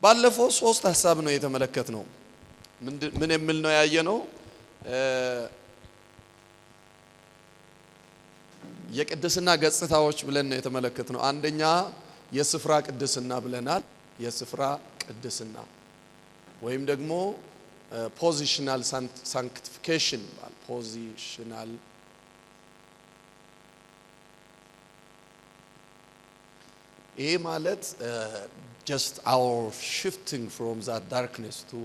ባለፈው ሶስት ሐሳብ ነው የተመለከትነው ምን የሚል ነው ያየነው የቅድስና ገጽታዎች ብለን ነው የተመለከትነው አንደኛ የስፍራ ቅድስና ብለናል የስፍራ ቅድስና ወይም ደግሞ positional sanctification positional ይሄ ማለት just our shifting from that darkness to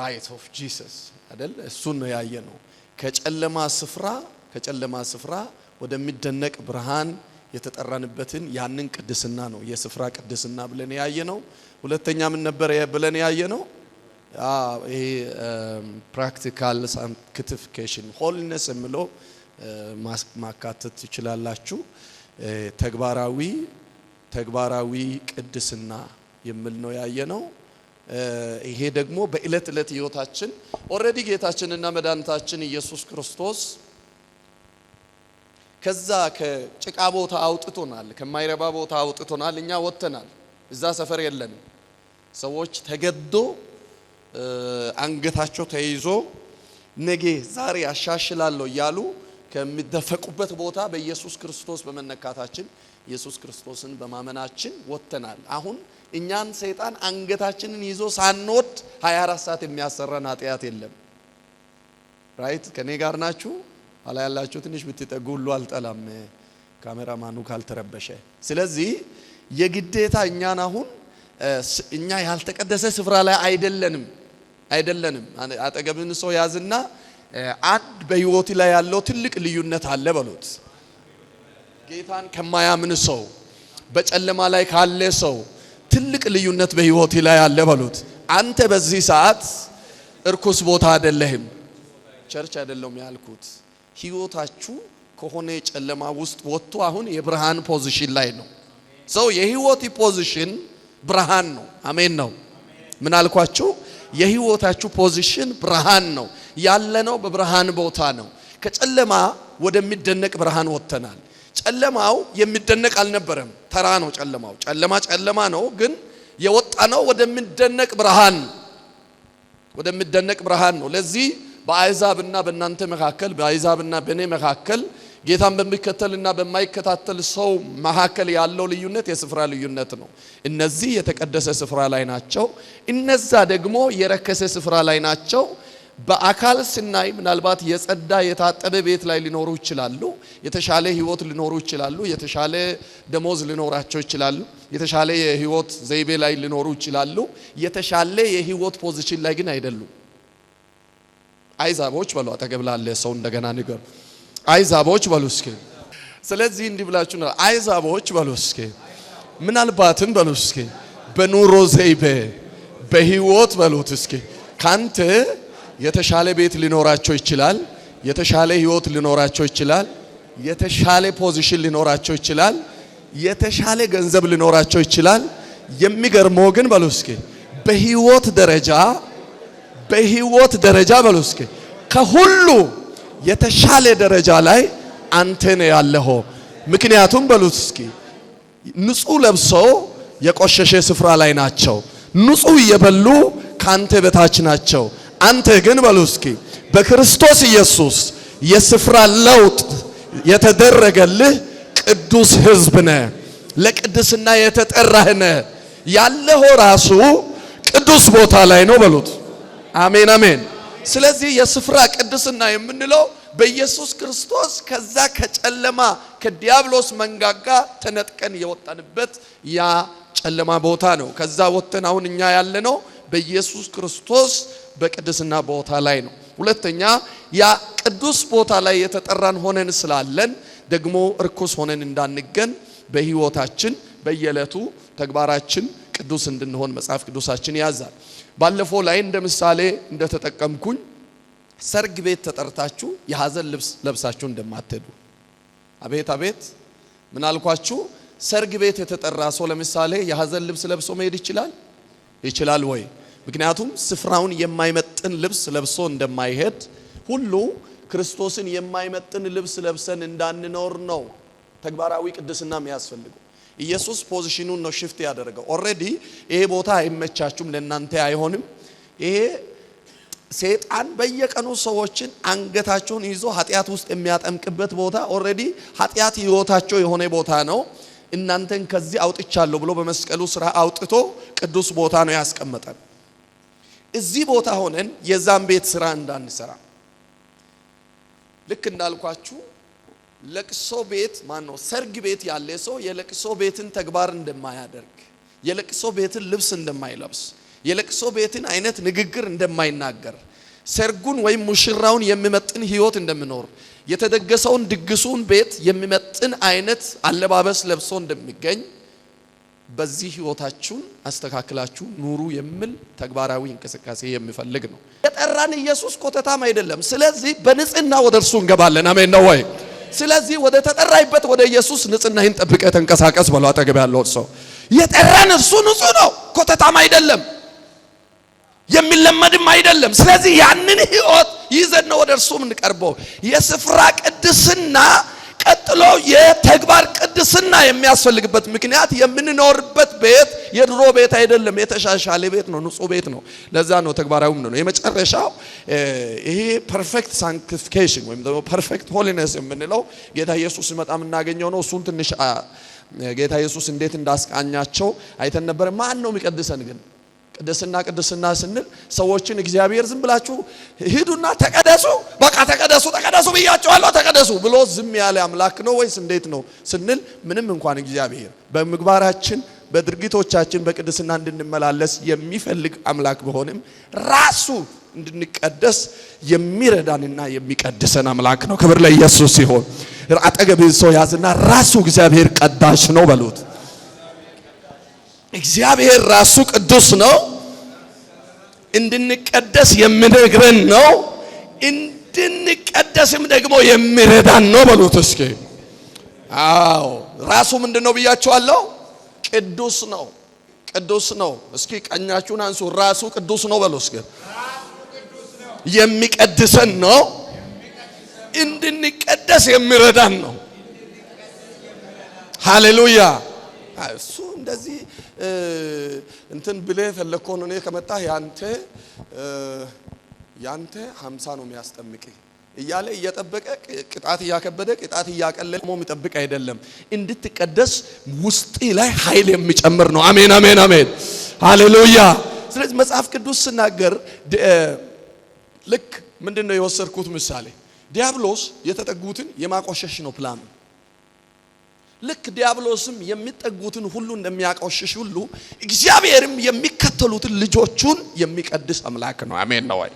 light of Jesus አይደል እሱን ነው ያየነው ከጨለማ ስፍራ ወደሚደነቅ ብርሃን የተጠራንበትን ያንን ቅድስና ነው የስፍራ ቅድስና ብለን ያየነው ሁለተኛ ምን ነበር ብለን ያየነው ይሄ practical sanctification holiness የሚለው ማካተት ይችላልላችሁ ተግባራዊ ቅድስና የሚል ነው ያየነው ይሄ ደግሞ በእለት እለት ህይወታችን ኦሬዲ ጌታችንና መድኃኒታችን ኢየሱስ ክርስቶስ ከዛ ከጭቃ ቦታ አውጥቶናል ከማይረባ ቦታ አውጥቶናል እኛ ወጥተናል እዛ ሰፈር የለንም ሰዎች ተገዶ አንገታቸው ተይዞ ነገ ዛሬ አሻሽላለሁ ያሉ ከሚደፈቁበት ቦታ በኢየሱስ ክርስቶስ በመነካታችን ኢየሱስ ክርስቶስን በማመናችን ወጥተናል አሁን እኛን ሰይጣን አንገታችንን ይዞ ሳንወድ 24 ሰዓት የሚያሰራን ኃጢያት የለም ራይት ከኔ ጋር ናችሁ አላ ያላችሁ ትንሽ ብትጠጉ ሁሉ አልጠላም ካሜራማኑ ካልተረበሸ ስለዚህ የግዴታ እኛን አሁን እኛ ያልተቀደሰ ስፍራ ላይ አይደለንም አጠገብን ሰው ያዝና አንድ በህይወት ላይ ያለው ትልቅ ልዩነት አለ በሉት ጌታን ከማያምን ሰው በጨለማ ላይ ካለ ሰው ትልቅ ልዩነት በህይወት ላይ አለ በሉት አንተ በዚህ ሰዓት እርኩስ ቦታ አይደለህም ቸርች አይደለም ያልኩት ህይወታችሁ ከሆነ ጨለማ ውስጥ ወጥቶ አሁን የብርሃን ፖዚሽን ላይ ነው ሰው የህይወት ፖዚሽን ብርሃን ነው አሜን ነው ምን አልኳችሁ የህይወታችሁ ፖዚሽን ብርሃን ነው ያለነው በብርሃን ቦታ ነው ከጨለማ ወደሚደነቅ ብርሃን ወጥተናል ጨለማው የሚደነቅ አልነበረም ተራ ነው ጨለማ ነው ግን የወጣነው ወደሚደነቅ ብርሃን ነው ለዚህ በአይዛብና በእናንተ መካከል በአይዛብና በኔ መካከል ጌታን በሚከተልና በማይከታተል ሰው መካከል ያለው ልዩነት የስፍራ ልዩነት ነው እነዚህ የተቀደሰ ስፍራ ላይ ናቸው እነዛ ደግሞ የረከሰ ስፍራ ላይ ናቸው በአካል ስናይ ምናልባት የጸዳ የታጠበ ቤት ላይ ሊኖሩ ይችላሉ የተሻለ ህይወት ሊኖሩ ይችላሉ የተሻለ ደሞዝ ሊኖራቸው ይችላሉ የተሻለ የህይወት ዘይቤ ላይ ሊኖሩ ይችላሉ የተሻለ የህይወት ፖዚሽን ላይ ግን አይደሉም አይዛቦች በሉ አጠገብላለ ሰው እንደገና ንገር አይዛቦች በሉ እስኪ ስለዚህ እንዲህ ብላችሁ ነው አይዛቦች በሉ እስኪ ምናልባትም በሉ እስኪ በኑሮ ዘይቤ በህይወት በሉት እስኪ ካንተ የተሻለ ቤት ሊኖራቸው ይችላል የተሻለ ህይወት ሊኖራቸው ይችላል የተሻለ ፖዚሽን ሊኖራቸው ይችላል የተሻለ ገንዘብ ሊኖራቸው ይችላል የሚገርመው ግን በሉ እስኪ በህይወት ደረጃ በሉ እስኪ ከሁሉ የተሻለ ደረጃ ላይ አንተ ነህ ያለኸው ምክንያቱም በሉት እስኪ ንጹህ ለብሰው የቆሸሸ ስፍራ ላይ ናቸው ንጹህ እየበሉ ካንተ በታች ናቸው አንተ ግን በሉ እስኪ በክርስቶስ ኢየሱስ የስፍራ ለውጥ የተደረገልህ ቅዱስ ህዝብ ነህ ለቅድስና የተጠራህ ነህ ያለኸው ራሱ ቅዱስ ቦታ ላይ ነው በሉት አሜን አሜን ስለዚህ የስፍራ ቅድስና የምንለው በኢየሱስ ክርስቶስ ከዛ ከጨለማ ከዲያብሎስ መንጋጋ ተነጥቀን የወጣንበት ያ ጨለማ ቦታ ነው ከዛ ወጥተን አሁን እኛ ያለነው በኢየሱስ ክርስቶስ በቅድስና ቦታ ላይ ነው ሁለተኛ ያ ቅዱስ ቦታ ላይ የተጠራን ሆነን ስላለን ደግሞ እርኩስ ሆነን እንዳንገን በህይወታችን በየለቱ ተግባራችን ቅዱስ እንድንሆን መጽሐፍ ቅዱሳችን ያዛል ባለፈው ላይ እንደ ምሳሌ እንደተጠቀምኩኝ ሰርግ ቤት ተጠርታችሁ የሐዘን ልብስ ለብሳችሁ እንደማትሄዱ አቤት ምን አልኳችሁ ሰርግ ቤት የተጠራ ሰው ለምሳሌ የሐዘን ልብስ ለብሶ መሄድ ይችላል ወይ ምክንያቱም ስፍራውን የማይመጥን ልብስ ለብሶ እንደማይሄድ ሁሉ ክርስቶስን የማይመጥን ልብስ ለብሰን እንዳንኖር ነው ተግባራዊ ቅድስና የሚያስፈልገው ኢየሱስ ፖዚሽኑን ነው ሽፍት ያደረገው። ኦሬዲ ይሄ ቦታ አይመቻችሁም፣ ለእናንተ አይሆንም። ይሄ ሰይጣን በየቀኑ ሰዎችን አንገታቸውን ይዞ ኃጢአት ውስጥ የሚያጠምቅበት ቦታ ኦሬዲ ኃጢአት ህይወታቸው የሆነ ቦታ ነው። እናንተን ከዚህ አውጥቻለሁ ብሎ በመስቀሉ ስራ አውጥቶ ቅዱስ ቦታ ነው ያስቀመጠን። እዚህ ቦታ ሆነን የዛን ቤት ስራ እንዳንሰራ ልክ እንዳልኳችሁ ለቅሶ ቤት ማነው ሰርግ ቤት ያለ ሰው የለቅሶ ቤትን ተግባር እንደማያደርግ፣ የለቅሶ ቤትን ልብስ እንደማይለብስ፣ የለቅሶ ቤትን አይነት ንግግር እንደማይናገር፣ ሰርጉን ወይም ሙሽራውን የሚመጥን ህይወት እንደሚኖር፣ የተደገሰውን ድግሱን ቤት የሚመጥን አይነት አለባበስ ለብሶ እንደሚገኝ በዚህ ህይወታችሁን አስተካክላችሁ ኑሩ የሚል ተግባራዊ እንቅስቃሴ የሚፈልግ ነው። የጠራን ኢየሱስ ኮተታም አይደለም። ስለዚህ በንጽህና ወደ እርሱ እንገባለን። አሜን ነው ወይ? ስለዚህ ወደ ተጠራይበት ወደ ኢየሱስ ንጽህናህን ጠብቀህ ተንቀሳቀስ ብሎ አጠገብ ያለው ሰው የጠራን እርሱ ንጹህ ነው፣ ኮተታም አይደለም፣ የሚለመድም አይደለም። ስለዚህ ያንን ህይወት ይዘን ነው ወደ እርሱ የምንቀርበው። የስፍራ ቅድስና ቀጥሎ የተግባር ቅድስና የሚያስፈልግበት ምክንያት የምንኖርበት ቤት የድሮ ቤት አይደለም፣ የተሻሻለ ቤት ነው፣ ንጹህ ቤት ነው። ለዛ ነው ተግባራዊም ነው። የመጨረሻው ይሄ ፐርፌክት ሳንክቲፊኬሽን ወይም ደግሞ ፐርፌክት ሆሊነስ የምንለው ጌታ ኢየሱስ ሲመጣ የምናገኘው ነው። እሱን ትንሽ ጌታ ኢየሱስ እንዴት እንዳስቃኛቸው አይተን ነበር። ማን ነው የሚቀድሰን ግን? ቅድስና ስንል ሰዎችን እግዚአብሔር ዝም ብላችሁ ሂዱና ተቀደሱ፣ በቃ ተቀደሱ ብያችኋለሁ ተቀደሱ ብሎ ዝም ያለ አምላክ ነው ወይስ እንዴት ነው ስንል፣ ምንም እንኳን እግዚአብሔር በምግባራችን በድርጊቶቻችን በቅድስና እንድንመላለስ የሚፈልግ አምላክ ቢሆንም ራሱ እንድንቀደስ የሚረዳንና የሚቀድሰን አምላክ ነው። ክብር ለኢየሱስ ይሁን። አጠገብ ሰው ያዝና ራሱ እግዚአብሔር ቀዳሽ ነው በሉት። እግዚአብሔር ራሱ ቅዱስ ነው፣ እንድንቀደስ የሚነግረን ነው፣ እንድንቀደስም ደግሞ የሚረዳን ነው በሉት እስኪ። አዎ ራሱ ምንድነው ብያችኋለሁ? ቅዱስ ነው። ቅዱስ ነው። እስኪ ቀኛችሁን አንሱ። ራሱ ቅዱስ ነው በሉ እስኪ። የሚቀድሰን ነው፣ እንድንቀደስ የሚረዳን ነው። ሃሌሉያ። እሱ እንደዚህ እንትን ብለህ ፈለኮ ነው። እኔ ከመጣህ ያንተ 50 ነው የሚያስጠምቅ እያለ እየጠበቀ ቅጣት እያከበደ ቅጣት እያቀለለ የሚጠብቅ አይደለም። እንድትቀደስ ውስጥ ላይ ኃይል የሚጨምር ነው። አሜን አሜን አሜን ሃሌሉያ። ስለዚህ መጽሐፍ ቅዱስ ሲናገር ልክ ምንድነው የወሰድኩት ምሳሌ፣ ዲያብሎስ የተጠጉትን የማቆሸሽ ነው ፕላኑ። ልክ ዲያብሎስም የሚጠጉትን ሁሉ እንደሚያቆሽሽ ሁሉ እግዚአብሔርም የሚከተሉትን ልጆቹን የሚቀድስ አምላክ ነው። አሜን ነው ወይ?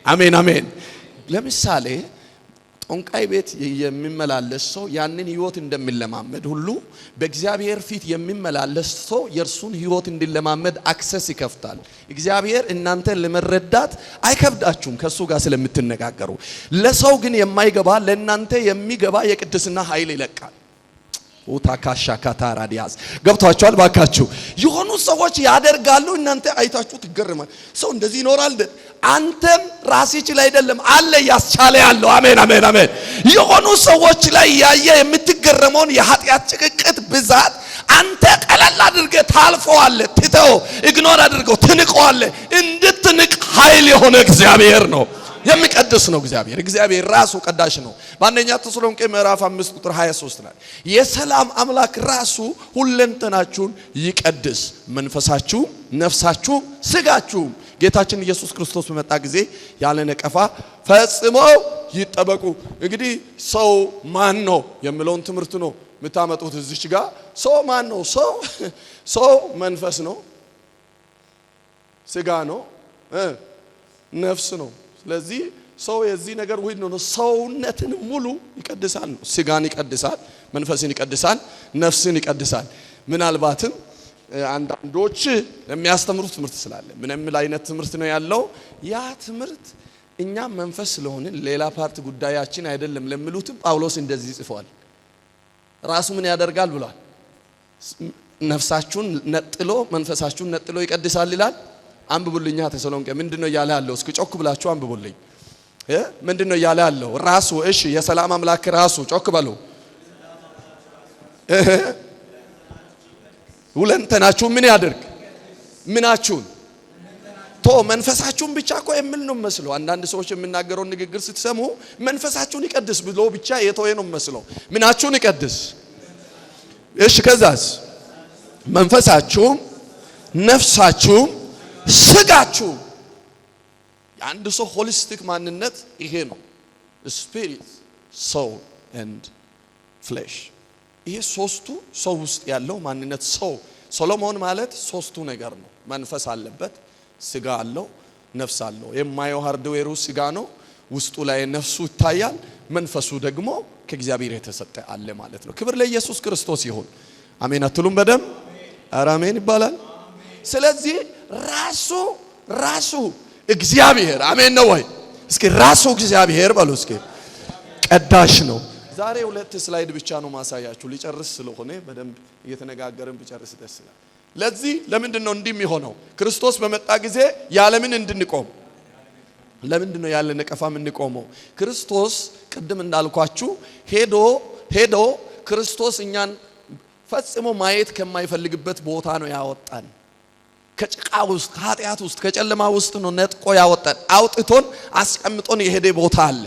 አሜን አሜን። ለምሳሌ ጦንቃይ ቤት የሚመላለስ ሰው ያንን ህይወት እንደሚለማመድ ሁሉ በእግዚአብሔር ፊት የሚመላለስ ሰው የርሱን ህይወት እንዲለማመድ አክሰስ ይከፍታል። እግዚአብሔር እናንተን ለመረዳት አይከብዳችሁም ከሱ ጋር ስለምትነጋገሩ። ለሰው ግን የማይገባ ለእናንተ የሚገባ የቅድስና ኃይል ይለቃል። ኡታካሻ ካታራዲያስ ገብቷቸዋል ባካችሁ። የሆኑ ሰዎች ያደርጋሉ፣ እናንተ አይታችሁ ትገረማል። ሰው እንደዚህ ይኖራል። አንተም ራስህ ይችል አይደለም አለ ያስቻለ ያለው። አሜን አሜን አሜን። የሆኑ ሰዎች ላይ ያየ የምትገረመውን የኃጢአት ጭቅቅት ብዛት አንተ ቀለል አድርገህ ታልፈዋለህ፣ ትተው ኢግኖር አድርገው ትንቀዋለህ። እንድትንቅ ኃይል የሆነ እግዚአብሔር ነው፣ የሚቀድስ ነው እግዚአብሔር። እግዚአብሔር ራሱ ቀዳሽ ነው። በአንደኛ ተሰሎንቄ ምዕራፍ 5 ቁጥር 23 ላይ የሰላም አምላክ ራሱ ሁለንተናችሁን ይቀድስ፣ መንፈሳችሁ፣ ነፍሳችሁ፣ ስጋችሁ ጌታችን ኢየሱስ ክርስቶስ በመጣ ጊዜ ያለ ነቀፋ ፈጽመው ይጠበቁ። እንግዲህ ሰው ማን ነው የሚለውን ትምህርት ነው የምታመጡት እዚች ጋር። ሰው ማን ነው? ሰው መንፈስ ነው፣ ስጋ ነው፣ ነፍስ ነው። ስለዚህ ሰው የዚህ ነገር ውህድ ነው። ሰውነትን ሙሉ ይቀድሳል ነው። ስጋን ይቀድሳል፣ መንፈስን ይቀድሳል፣ ነፍስን ይቀድሳል። ምናልባትም አንዳንዶች የሚያስተምሩት ትምህርት ስላለ ምን የሚል አይነት ትምህርት ነው ያለው? ያ ትምህርት እኛ መንፈስ ስለሆነ ሌላ ፓርት ጉዳያችን አይደለም ለሚሉትም ጳውሎስ እንደዚህ ጽፏል። ራሱ ምን ያደርጋል ብሏል? ነፍሳችሁን ነጥሎ መንፈሳችሁን ነጥሎ ይቀድሳል ይላል። አንብቡልኛ ተሰሎንቄ ምንድነው ያለ ያለው? እስኪ ጮክ ብላችሁ አንብቡልኝ። ምንድነው ያለ ያለው? ራሱ እሺ፣ የሰላም አምላክ ራሱ ጮክ በሉ። ሁለንተናችሁ ምን ያድርግ? ምናችሁን ቶ መንፈሳችሁን ብቻ እኮ የሚል ነው መስሎ። አንዳንድ ሰዎች የሚናገረውን ንግግር ስትሰሙ መንፈሳችሁን ይቀድስ ብሎ ብቻ የተወ ነው መስሎ። ምናችሁን ይቀድስ? እሺ ከዛስ? መንፈሳችሁ፣ ነፍሳችሁ፣ ስጋችሁ። የአንድ ሰው ሆሊስቲክ ማንነት ይሄ ነው። ስፒሪት፣ ሶል ኤንድ ፍሌሽ። ይሄ ሶስቱ ሰው ውስጥ ያለው ማንነት። ሰው ሶሎሞን ማለት ሶስቱ ነገር ነው። መንፈስ አለበት፣ ስጋ አለው፣ ነፍስ አለው። የማየው ሃርድዌሩ ስጋ ነው፣ ውስጡ ላይ ነፍሱ ይታያል። መንፈሱ ደግሞ ከእግዚአብሔር የተሰጠ አለ ማለት ነው። ክብር ለኢየሱስ ክርስቶስ ይሁን። አሜን አትሉም? በደም ኧረ አሜን ይባላል። ስለዚህ ራሱ እግዚአብሔር አሜን ነው ወይ? እስኪ ራሱ እግዚአብሔር በሉ እስኪ ቀዳሽ ነው። ዛሬ 2 ስላይድ ብቻ ነው ማሳያችሁ ሊጨርስ ስለሆነ በደንብ እየተነጋገርን ብጨርስ ደስ ይላል። ለዚህ ለምንድን ነው እንዲህ የሚሆነው? ክርስቶስ በመጣ ጊዜ ያለምን እንድንቆም። ለምንድን ነው ያለ ነቀፋም እንቆመው? ክርስቶስ ቅድም እንዳልኳችሁ ሄዶ ክርስቶስ እኛን ፈጽሞ ማየት ከማይፈልግበት ቦታ ነው ያወጣን። ከጭቃ ውስጥ ከኃጢአት ውስጥ ከጨለማ ውስጥ ነው ነጥቆ ያወጣን። አውጥቶን አስቀምጦን የሄደ ቦታ አለ።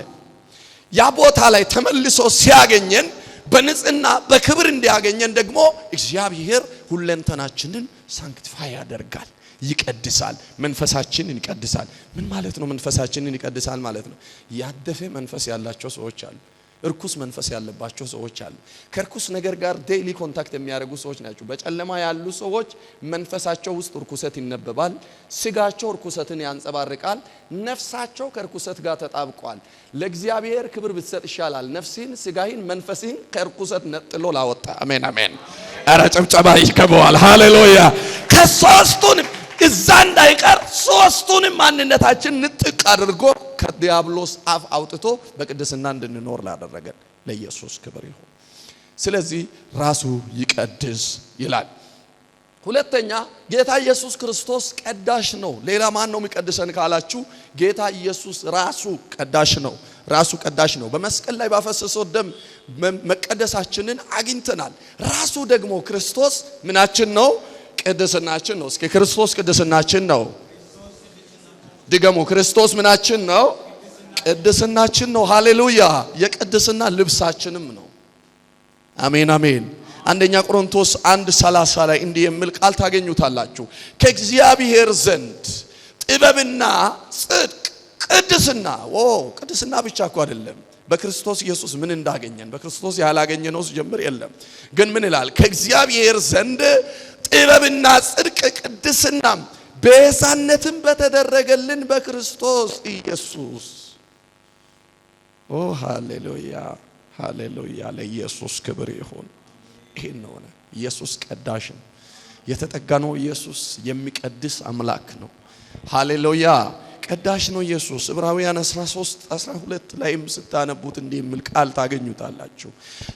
ያ ቦታ ላይ ተመልሶ ሲያገኘን በንጽህና በክብር እንዲያገኘን ደግሞ እግዚአብሔር ሁለንተናችንን ሳንክቲፋይ ያደርጋል፣ ይቀድሳል። መንፈሳችንን ይቀድሳል። ምን ማለት ነው መንፈሳችንን ይቀድሳል ማለት ነው? ያደፈ መንፈስ ያላቸው ሰዎች አሉ። እርኩስ መንፈስ ያለባቸው ሰዎች አሉ። ከርኩስ ነገር ጋር ዴይሊ ኮንታክት የሚያደርጉ ሰዎች ናቸው። በጨለማ ያሉ ሰዎች መንፈሳቸው ውስጥ እርኩሰት ይነበባል። ስጋቸው እርኩሰትን ያንጸባርቃል። ነፍሳቸው ከርኩሰት ጋር ተጣብቋል። ለእግዚአብሔር ክብር ብትሰጥ ይሻላል። ነፍስህን፣ ስጋህን፣ መንፈስህን ከርኩሰት ነጥሎ ላወጣ አሜን አሜን። ኧረ ጭብጨባ ይከበዋል። ሃሌሉያ። ከሶስቱንም እዛ እንዳይቀር ሶስቱንም ማንነታችን ንጥቅ አድርጎ ከዲያብሎስ አፍ አውጥቶ በቅድስና እንድንኖር ላደረገን ለኢየሱስ ክብር ይሁን። ስለዚህ ራሱ ይቀድስ ይላል። ሁለተኛ ጌታ ኢየሱስ ክርስቶስ ቀዳሽ ነው። ሌላ ማን ነው የሚቀድሰን ካላችሁ ጌታ ኢየሱስ ራሱ ቀዳሽ ነው። ራሱ ቀዳሽ ነው። በመስቀል ላይ ባፈሰሰው ደም መቀደሳችንን አግኝተናል። ራሱ ደግሞ ክርስቶስ ምናችን ነው? ቅድስናችን ነው። እስኪ ክርስቶስ ቅድስናችን ነው። ድገሙ። ክርስቶስ ምናችን ነው? ቅድስናችን ነው። ሃሌሉያ። የቅድስና ልብሳችንም ነው። አሜን አሜን። አንደኛ ቆሮንቶስ 1:30 ላይ እንዲህ የሚል ቃል ታገኙታላችሁ። ከእግዚአብሔር ዘንድ ጥበብና ጽድቅ ቅድስና። ቅድስና ብቻ እኮ አይደለም። በክርስቶስ ኢየሱስ ምን እንዳገኘን በክርስቶስ ያላገኘነው ጀምር የለም። ግን ምን ይላል? ከእግዚአብሔር ዘንድ ጥበብና ጽድቅ ቅድስናም ቤዛነትም በተደረገልን በክርስቶስ ኢየሱስ። ሃሌሉያ ሃሌሉያ። ለኢየሱስ ክብር ይሁን። ይሄን ነው ኢየሱስ ቀዳሽ ነው። የተጠጋነው ኢየሱስ የሚቀድስ አምላክ ነው። ሃሌሉያ። ቀዳሽ ነው ኢየሱስ። ዕብራውያን 13:12 ላይም ስታነቡት እንዲህ የሚል ቃል ታገኙታላችሁ።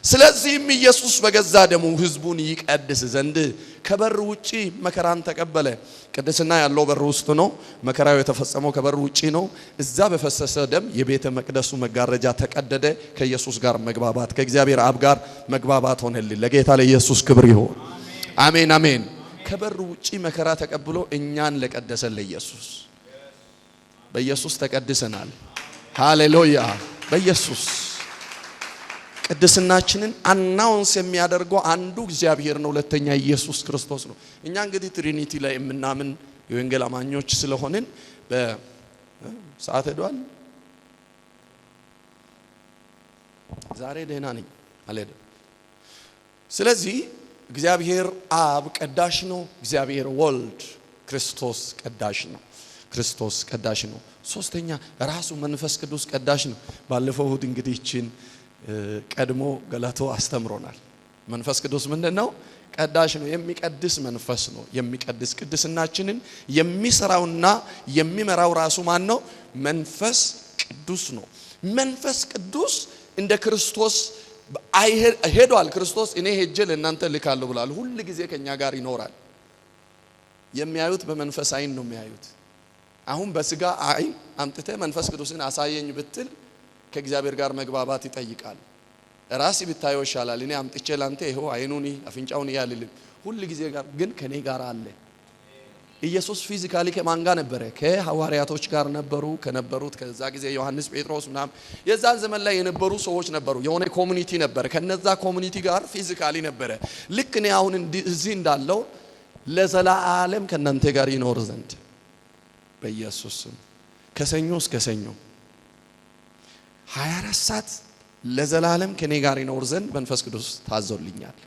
ስለዚህም ኢየሱስ በገዛ ደሙ ሕዝቡን ይቀድስ ዘንድ ከበር ውጪ መከራን ተቀበለ። ቅድስና ያለው በር ውስጥ ነው። መከራው የተፈጸመው ከበር ውጪ ነው። እዛ በፈሰሰ ደም የቤተ መቅደሱ መጋረጃ ተቀደደ። ከኢየሱስ ጋር መግባባት፣ ከእግዚአብሔር አብ ጋር መግባባት ሆነልን። ለጌታ ለኢየሱስ ክብር ይሁን። አሜን አሜን። ከበር ውጪ መከራ ተቀብሎ እኛን ለቀደሰን ለኢየሱስ በኢየሱስ ተቀድሰናል። ሃሌሉያ። በኢየሱስ ቅድስናችንን አናውንስ የሚያደርገው አንዱ እግዚአብሔር ነው። ሁለተኛ ኢየሱስ ክርስቶስ ነው። እኛ እንግዲህ ትሪኒቲ ላይ የምናምን የወንጌል አማኞች ስለሆንን በሰዓት ሄዷል። ዛሬ ደህና ነኝ አልሄድም። ስለዚህ እግዚአብሔር አብ ቀዳሽ ነው። እግዚአብሔር ወልድ ክርስቶስ ቀዳሽ ነው። ክርስቶስ ቀዳሽ ነው። ሶስተኛ ራሱ መንፈስ ቅዱስ ቀዳሽ ነው። ባለፈው እሁድ እንግዲህ እቺን ቀድሞ ገላቶ አስተምሮናል። መንፈስ ቅዱስ ምንድነው? ቀዳሽ ነው። የሚቀድስ መንፈስ ነው። የሚቀድስ ቅድስናችንን የሚሰራውና የሚመራው ራሱ ማን ነው? መንፈስ ቅዱስ ነው። መንፈስ ቅዱስ እንደ ክርስቶስ ሄዷል። ክርስቶስ እኔ ሄጄ ለእናንተ ልካለሁ ብሏል። ሁሉ ጊዜ ከኛ ጋር ይኖራል። የሚያዩት በመንፈስ አይን ነው የሚያዩት። አሁን በስጋ አይን አምጥተ መንፈስ ቅዱስን አሳየኝ ብትል ከእግዚአብሔር ጋር መግባባት ይጠይቃል። ራስ ብታየው ይሻላል። እኔ አምጥቼ ላንተ ይሄው አይኑን አፍንጫውን ያልልም። ሁሉ ጊዜ ጋር ግን ከኔ ጋር አለ። ኢየሱስ ፊዚካሊ ከማን ጋር ነበረ? ከሐዋርያቶች ጋር ነበሩ። ከነበሩት ከዛ ጊዜ ዮሐንስ፣ ጴጥሮስ ምናምን የዛን ዘመን ላይ የነበሩ ሰዎች ነበሩ። የሆነ ኮሚኒቲ ነበረ። ከነዛ ኮሚኒቲ ጋር ፊዚካሊ ነበረ። ልክ እኔ አሁን እዚህ እንዳለው ለዘላለም ከናንተ ጋር ይኖር ዘንድ በኢየሱስ ስም ከሰኞ እስከ ሰኞ 24 ሰዓት ለዘላለም ከኔ ጋር ይኖር ዘንድ መንፈስ ቅዱስ ታዞልኛል።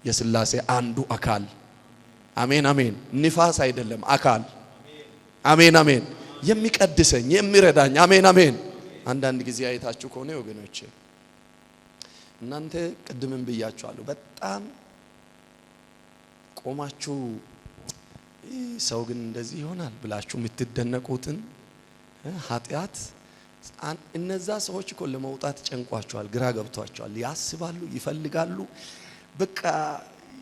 የሥላሴ አንዱ አካል አሜን አሜን። ንፋስ አይደለም አካል አሜን አሜን። የሚቀድሰኝ የሚረዳኝ አሜን አሜን። አንዳንድ ጊዜ አይታችሁ ከሆነ ወገኖቼ እናንተ ቅድምም ብያችኋለሁ በጣም ቆማችሁ ሰው ግን እንደዚህ ይሆናል ብላችሁ የምትደነቁትን ኃጢአት እነዛ ሰዎች እኮ ለመውጣት ጨንቋቸዋል፣ ግራ ገብቷቸዋል፣ ያስባሉ፣ ይፈልጋሉ፣ በቃ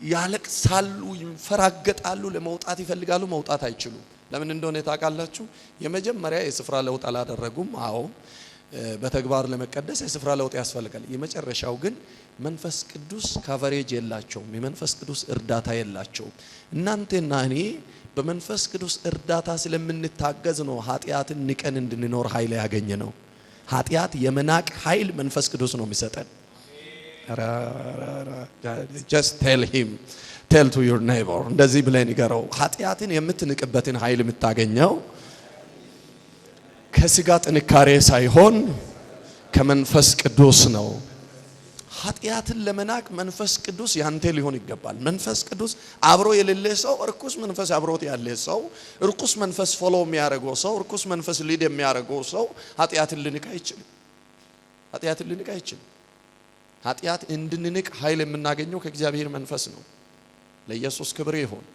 ያለቅሳሉ፣ ይንፈራገጣሉ፣ ለመውጣት ይፈልጋሉ፣ መውጣት አይችሉም። ለምን እንደሆነ ታውቃላችሁ? የመጀመሪያ የስፍራ ለውጥ አላደረጉም። አዎ በተግባር ለመቀደስ የስፍራ ለውጥ ያስፈልጋል። የመጨረሻው ግን መንፈስ ቅዱስ ካቨሬጅ የላቸውም። የመንፈስ ቅዱስ እርዳታ የላቸውም። እናንተና እኔ በመንፈስ ቅዱስ እርዳታ ስለምንታገዝ ነው ኃጢአትን ንቀን እንድንኖር ኃይል ያገኘ ነው። ኃጢአት የመናቅ ኃይል መንፈስ ቅዱስ ነው የሚሰጠን። just tell to your neighbor እንደዚህ ብለን ይገረው ኃጢአትን የምትንቅበትን ኃይል የምታገኘው ከስጋ ጥንካሬ ሳይሆን ከመንፈስ ቅዱስ ነው። ኃጢአትን ለመናቅ መንፈስ ቅዱስ ያንተ ሊሆን ይገባል። መንፈስ ቅዱስ አብሮ የሌለ ሰው እርኩስ መንፈስ አብሮት ያለ ሰው እርኩስ መንፈስ ፎሎ የሚያደርገው ሰው እርኩስ መንፈስ ሊድ የሚያደርገው ሰው ኃጢአትን ሊንቅ አይችልም። ኃጢአትን ሊንቅ አይችልም። ኃጢአት እንድንንቅ ኃይል የምናገኘው ከእግዚአብሔር መንፈስ ነው። ለኢየሱስ ክብር ይሁን።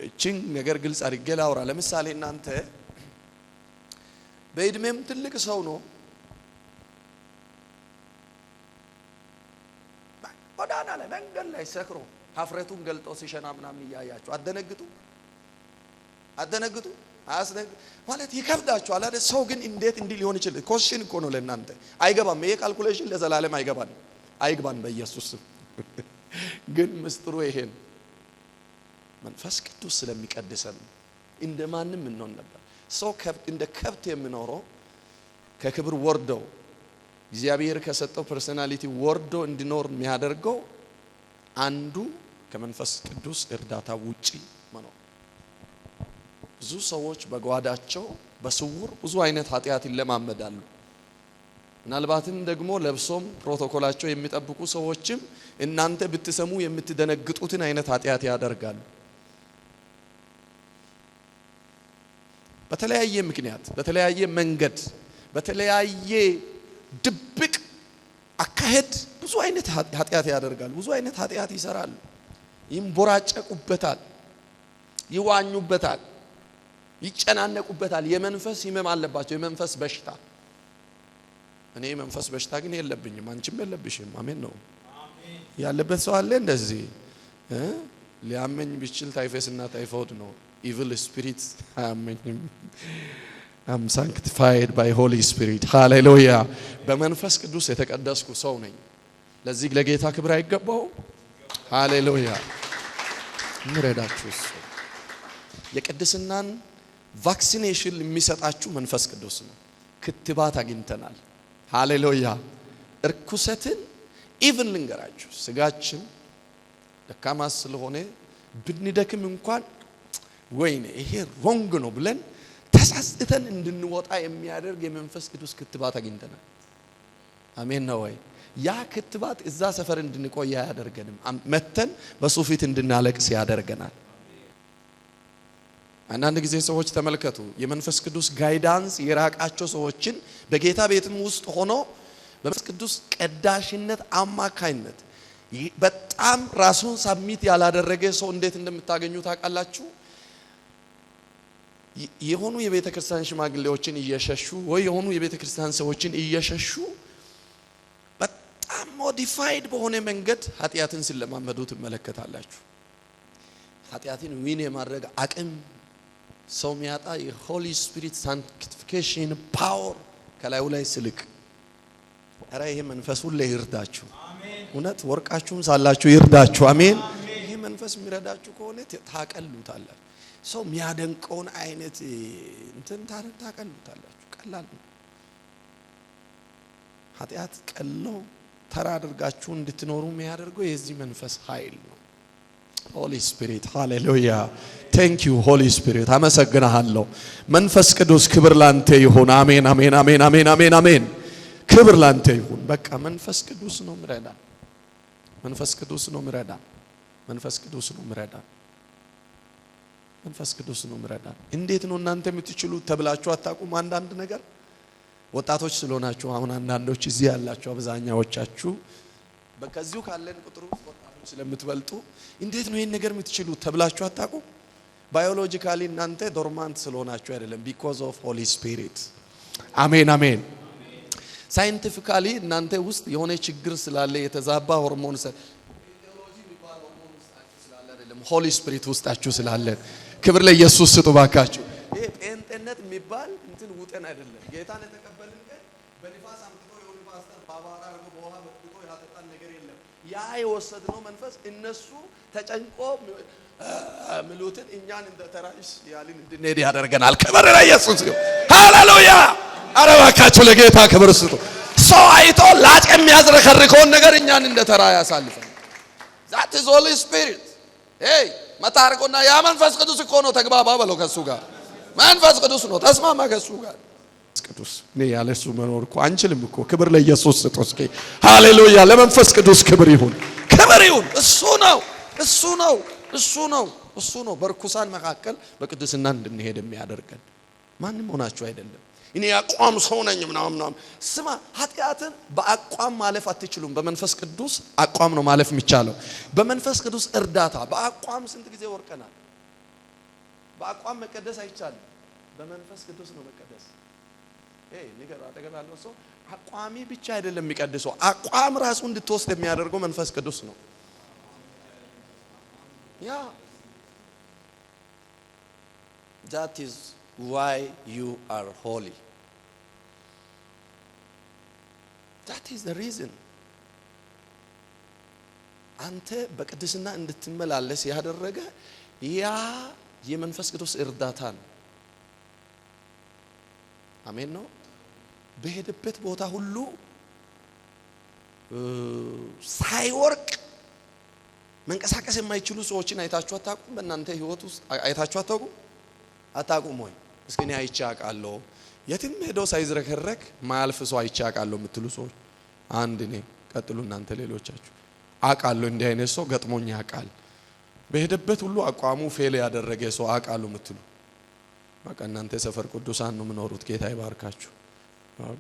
እቺን ነገር ግልጽ አድርጌ ላውራ። ለምሳሌ እናንተ በእድሜም ትልቅ ሰው ነው ወዳና ላይ መንገድ ላይ ሰክሮ ሀፍረቱን ገልጦ ሲሸና ምናምን እያያችሁ አደነግጡ አያስደነግጥ ማለት ይከብዳችኋል አይደል? ሰው ግን እንዴት እንዲህ ሊሆን ይችላል? ኮሽን እኮ ነው ለእናንተ አይገባም። ይሄ ካልኩሌሽን ለዘላለም አይገባን በኢየሱስ ስም። ግን ምስጢሩ ይሄን መንፈስ ቅዱስ ስለሚቀድሰን እንደማንም እንሆን ነበር። ሰው እንደ ከብት የሚኖረው ከክብር ወርዶ እግዚአብሔር ከሰጠው ፐርሰናሊቲ ወርዶ እንዲኖር የሚያደርገው አንዱ ከመንፈስ ቅዱስ እርዳታ ውጪ መኖር። ብዙ ሰዎች በጓዳቸው በስውር ብዙ አይነት ኃጢአት ይለማመዳሉ። ምናልባትም ደግሞ ለብሶም ፕሮቶኮላቸው የሚጠብቁ ሰዎችም እናንተ ብትሰሙ የምትደነግጡትን አይነት ኃጢአት ያደርጋሉ። በተለያየ ምክንያት፣ በተለያየ መንገድ፣ በተለያየ ድብቅ አካሄድ ብዙ አይነት ኃጢአት ያደርጋሉ። ብዙ አይነት ኃጢአት ይሰራሉ። ይንቦራጨቁበታል፣ ይዋኙበታል፣ ይጨናነቁበታል። የመንፈስ ህመም አለባቸው፣ የመንፈስ በሽታ። እኔ የመንፈስ በሽታ ግን የለብኝም፣ አንቺም የለብሽም። አሜን ነው ያለበት ሰው አለ እንደዚህ ሊያመኝ ቢችል ታይፈስ እና ታይፎድ ነው። ኢቪል ስፒሪት አያመኝም። I'm sanctified by Holy Spirit. Hallelujah. በመንፈስ ቅዱስ የተቀደስኩ ሰው ነኝ። ለዚህ ለጌታ ክብር አይገባው? ሃሌሉያ። ምረዳችሁ እሱ የቅድስናን ቫክሲኔሽን የሚሰጣችሁ መንፈስ ቅዱስ ነው። ክትባት አግኝተናል። ሃሌሉያ። እርኩሰትን ኢቭን ልንገራችሁ ስጋችን ደካማ ስለሆነ ብንደክም እንኳን ወይኔ ይሄ ሮንግ ነው ብለን ተሳስተን እንድንወጣ የሚያደርግ የመንፈስ ቅዱስ ክትባት አግኝተናል። አሜን ነው ወይ? ያ ክትባት እዛ ሰፈር እንድንቆይ ያደርገንም መተን በሱ ፊት እንድናለቅስ ያደርገናል። አንዳንድ ጊዜ ሰዎች ተመልከቱ፣ የመንፈስ ቅዱስ ጋይዳንስ የራቃቸው ሰዎችን በጌታ ቤትም ውስጥ ሆኖ በመንፈስ ቅዱስ ቀዳሽነት አማካይነት በጣም ራሱን ሳብሚት ያላደረገ ሰው እንዴት እንደምታገኙ ታውቃላችሁ? የሆኑ የቤተ ክርስቲያን ሽማግሌዎችን እየሸሹ ወይ የሆኑ የቤተ ክርስቲያን ሰዎችን እየሸሹ በጣም ሞዲፋይድ በሆነ መንገድ ኃጢአትን ሲለማመዱ ትመለከታላችሁ። ኃጢአትን ዊን የማድረግ አቅም ሰው የሚያጣ የሆሊ ስፒሪት ሳንክቲፊኬሽን ፓወር ከላዩ ላይ ስልክ። ኧረ ይሄ መንፈስ ሁሉ ይርዳችሁ። እውነት ወርቃችሁም ሳላችሁ ይርዳችሁ። አሜን። ይሄ መንፈስ የሚረዳችሁ ከሆነ ታቀሉታላችሁ። ሰው የሚያደንቀውን አይነት እንትን ታቀሉታላችሁ። ቀላል ነው። ኃጢአት ቀለው ተራ አድርጋችሁ እንድትኖሩ የሚያደርገው የዚህ መንፈስ ኃይል ነው። ሆሊ ስፒሪት ሃሌሉያ ቴንክ ዩ ሆሊ ስፒሪት አመሰግናለሁ። መንፈስ ቅዱስ ክብር ላንተ ይሁን። አሜን አሜን አሜን አሜን አሜን አሜን። ክብር ላንተ ይሁን። በቃ መንፈስ ቅዱስ ነው ምረዳ። መንፈስ ቅዱስ ነው ምረዳ። መንፈስ ቅዱስ ነው ምረዳ። መንፈስ ቅዱስ ነው ምረዳ። እንዴት ነው እናንተ የምትችሉት ተብላችሁ አታውቁም? አንዳንድ ነገር ወጣቶች ስለሆናችሁ አሁን አንዳንዶች እዚህ ያላችሁ አብዛኛዎቻችሁ በከዚሁ ካለን ቁጥሩ ወጣቶች ስለምትበልጡ እንዴት ነው ይሄን ነገር የምትችሉት ተብላችሁ አታውቁም? ባዮሎጂካሊ እናንተ ዶርማንት ስለሆናችሁ አይደለም because of holy spirit አሜን አሜን። ሳይንቲፊካሊ እናንተ ውስጥ የሆነ ችግር ስላለ የተዛባ ሆርሞን ፊዚዮሎጂ የሚባል ሆርሞን ውስጣችሁ ስላለ አይደለም፣ ሆሊ ስፒሪት ውስጣችሁ ስላለ። ክብር ለኢየሱስ ስጡ ባካችሁ። ይሄ ጴንጤነት የሚባል እንትን ውጠን አይደለም። ጌታን የተቀበልን ቀን በንፋስ አምጥቶ የሆነ ፓስተር ባባራ አርጎ በውሃ በጥቶ ያጠጣን ነገር የለም። ያ የወሰድነው መንፈስ እነሱ ተጨንቆ ምሉትን እኛን እንደ ተራይስ ያልን እንድንሄድ ያደርገናል። ክብር ለኢየሱስ ይሁን። ሃሌሉያ። አረ ባካችሁ ለጌታ ክብር ስጡ። ሰው አይቶ ላጭ የሚያዝረከርከውን ነገር እኛን እንደ ተራ ያሳልፈን። that is holy spirit hey መታረቁና ያ መንፈስ ቅዱስ እኮ ነው። ተግባባ በለው ከሱ ጋር። መንፈስ ቅዱስ ነው። ተስማማ ከሱ ጋር። ቅዱስ ነው ያለሱ መኖር እኮ አንችልም እኮ። ክብር ለኢየሱስ ስጡ እስኪ ሃሌሉያ። ለመንፈስ ቅዱስ ክብር ይሁን፣ ክብር ይሁን። እሱ ነው እሱ ነው እሱ ነው እሱ ነው በርኩሳን መካከል በቅድስና እንድንሄድ የሚያደርገን። ማንም ሆናችሁ አይደለም። እኔ አቋም ሰው ነኝ ምናምን። ስማ ኃጢአትን በአቋም ማለፍ አትችሉም። በመንፈስ ቅዱስ አቋም ነው ማለፍ የሚቻለው። በመንፈስ ቅዱስ እርዳታ በአቋም ስንት ጊዜ ወርቀናል። በአቋም መቀደስ አይቻልም። በመንፈስ ቅዱስ ነው መቀደስ። ንገር አጠገብ ያለው ሰው አቋሚ ብቻ አይደለም የሚቀድሰው፣ አቋም ራሱ እንድትወስድ የሚያደርገው መንፈስ ቅዱስ ነው። ያ that is why you are holy. that is the reason አንተ በቅድስና እንድትመላለስ ያደረገ ያ የመንፈስ ቅዱስ እርዳታ ነው። አሜን ነው። በሄደበት ቦታ ሁሉ ሳይወርቅ መንቀሳቀስ የማይችሉ ሰዎችን አይታችሁ አታውቁም? በእናንተ ህይወት ውስጥ አይታችሁ አታውቁም ወይ? እስኪ እኔ አይቼ አውቃለሁ። የትም ሄዶ ሳይዝረከረክ ማያልፍ ሰው አይቼ አውቃለሁ የምትሉ ሰዎች አንድ እኔ ቀጥሉ እናንተ ሌሎቻችሁ። አውቃለሁ እንዲህ አይነት ሰው ገጥሞኝ ያውቃል። በሄደበት ሁሉ አቋሙ ፌል ያደረገ ሰው አውቃለሁ የምትሉ በቃ እናንተ ሰፈር ቅዱሳን ነው የምኖሩት። ጌታ ይባርካችሁ።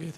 ጌታ